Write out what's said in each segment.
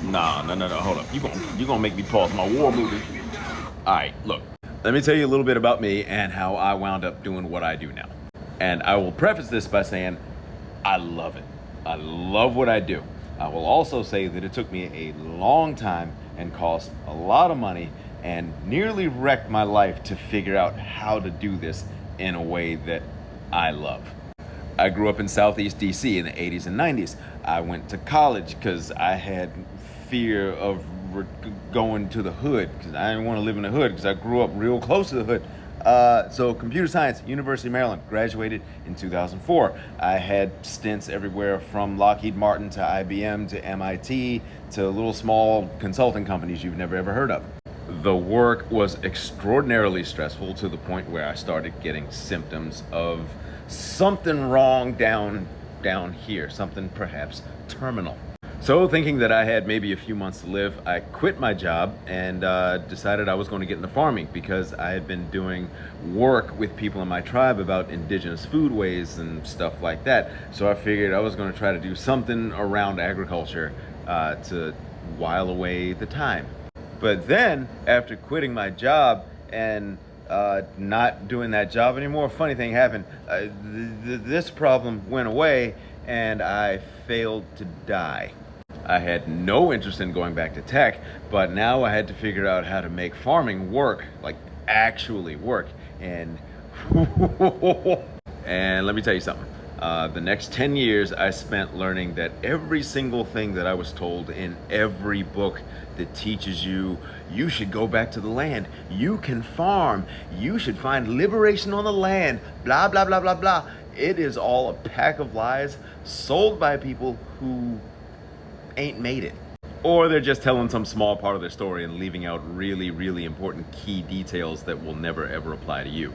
Nah, no, hold up. You gonna make me pause my war movie. All right, look. Let me tell you a little bit about me and how I wound up doing what I do now. And I will preface this by saying I love it. I love what I do. I will also say that it took me a long time and cost a lot of money and nearly wrecked my life to figure out how to do this in a way that I love. I grew up in Southeast DC in the 80s and 90s. I went to college because I had fear of going to the hood because I didn't want to live in the hood because I grew up real close to the hood. So computer science, University of Maryland, graduated in 2004. I had stints everywhere from Lockheed Martin to IBM to MIT to little small consulting companies you've never ever heard of. The work was extraordinarily stressful to the point where I started getting symptoms of something wrong down here, something perhaps terminal. So thinking that I had maybe a few months to live, I quit my job and decided I was going to get into farming because I had been doing work with people in my tribe about indigenous foodways and stuff like that. So I figured I was going to try to do something around agriculture to while away the time. But then, after quitting my job and not doing that job anymore, a funny thing happened. This problem went away and I failed to die. I had no interest in going back to tech, but now I had to figure out how to make farming work, like actually work. And and let me tell you something. The next 10 years I spent learning that every single thing that I was told in every book that teaches you should go back to the land, you can farm, you should find liberation on the land, blah, blah, blah, blah, blah. It is all a pack of lies sold by people who ain't made it. Or they're just telling some small part of their story and leaving out really, really important key details that will never ever apply to you.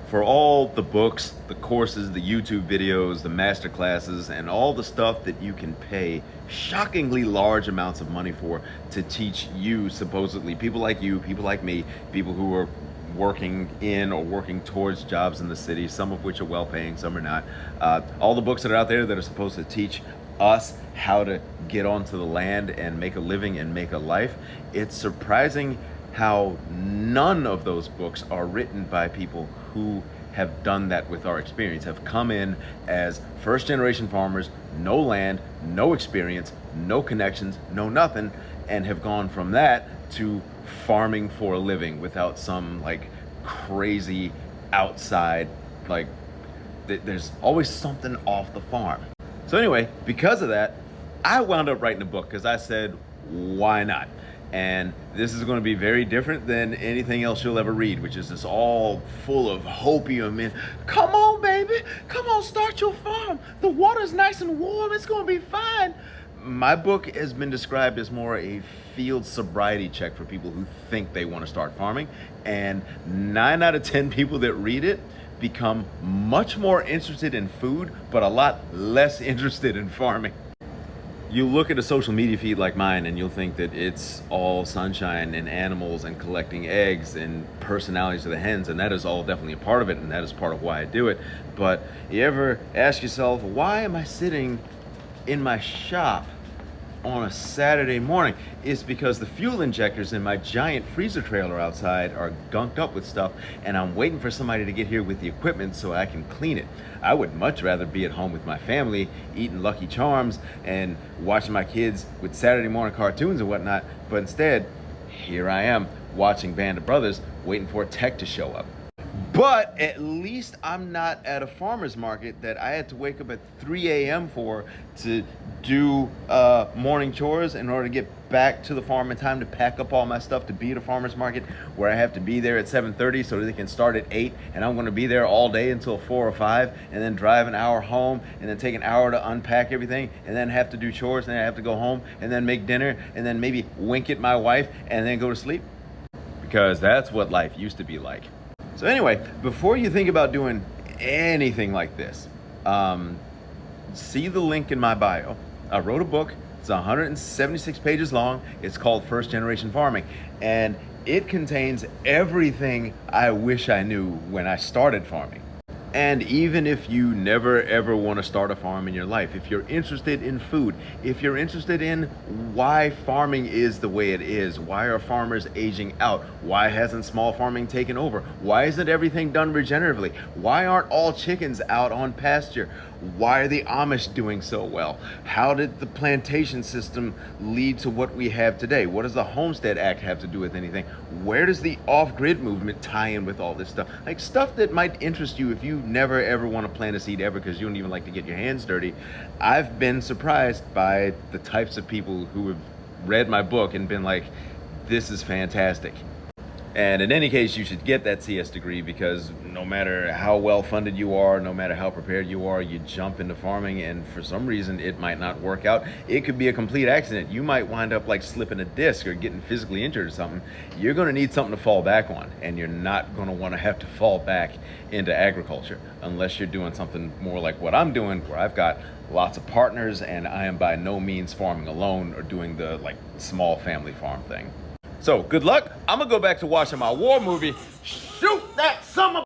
For all the books, the courses, the YouTube videos, the master classes, and all the stuff that you can pay shockingly large amounts of money for to teach you, supposedly, people like you, people like me, people who are working in or working towards jobs in the city, some of which are well paying, some are not. All the books that are out there that are supposed to teach us how to get onto the land and make a living and make a life, it's surprising how none of those books are written by people who have done that with our experience, have come in as first generation farmers, no land, no experience, no connections, no nothing, and have gone from that to farming for a living without some like crazy outside, like there's always something off the farm. So anyway, because of that, I wound up writing a book because I said, why not? And this is going to be very different than anything else you'll ever read, which is just all full of hopium and come on, baby, come on, start your farm. The water's nice and warm. It's going to be fine. My book has been described as more a field sobriety check for people who think they want to start farming. And 9 out of 10 people that read it become much more interested in food, but a lot less interested in farming. You look at a social media feed like mine and you'll think that it's all sunshine and animals and collecting eggs and personalities of the hens, and that is all definitely a part of it, and that is part of why I do it. But you ever ask yourself, why am I sitting in my shop on a Saturday morning? It's because the fuel injectors in my giant freezer trailer outside are gunked up with stuff, and I'm waiting for somebody to get here with the equipment so I can clean it. I would much rather be at home with my family, eating Lucky Charms and watching my kids with Saturday morning cartoons and whatnot, but instead, here I am watching Band of Brothers, waiting for a tech to show up. But at least I'm not at a farmer's market that I had to wake up at 3 a.m. for to do morning chores in order to get back to the farm in time to pack up all my stuff to be at a farmer's market where I have to be there at 7:30 so that they can start at 8, and I'm going to be there all day until 4 or 5, and then drive an hour home and then take an hour to unpack everything and then have to do chores, and then I have to go home and then make dinner and then maybe wink at my wife and then go to sleep, because that's what life used to be like. So anyway, before you think about doing anything like this, see the link in my bio. I wrote a book. It's 176 pages long. It's called First Generation Farming, and it contains everything I wish I knew when I started farming. And even if you never ever want to start a farm in your life, if you're interested in food, if you're interested in why farming is the way it is, why are farmers aging out, why hasn't small farming taken over, why isn't everything done regeneratively, why aren't all chickens out on pasture, why are the Amish doing so well, how did the plantation system lead to what we have today, what does the Homestead Act have to do with anything, where does the off-grid movement tie in with all this stuff, like stuff that might interest you if you never ever want to plant a seed ever because you don't even like to get your hands dirty. I've been surprised by the types of people who have read my book and been like, this is fantastic. And in any case, you should get that CS degree, because no matter how well funded you are, no matter how prepared you are, you jump into farming and for some reason it might not work out. It could be a complete accident. You might wind up like slipping a disc or getting physically injured or something. You're going to need something to fall back on, and you're not going to want to have to fall back into agriculture unless you're doing something more like what I'm doing, where I've got lots of partners and I am by no means farming alone or doing the like small family farm thing. So good luck. I'm gonna go back to watching my war movie. Shoot that summer.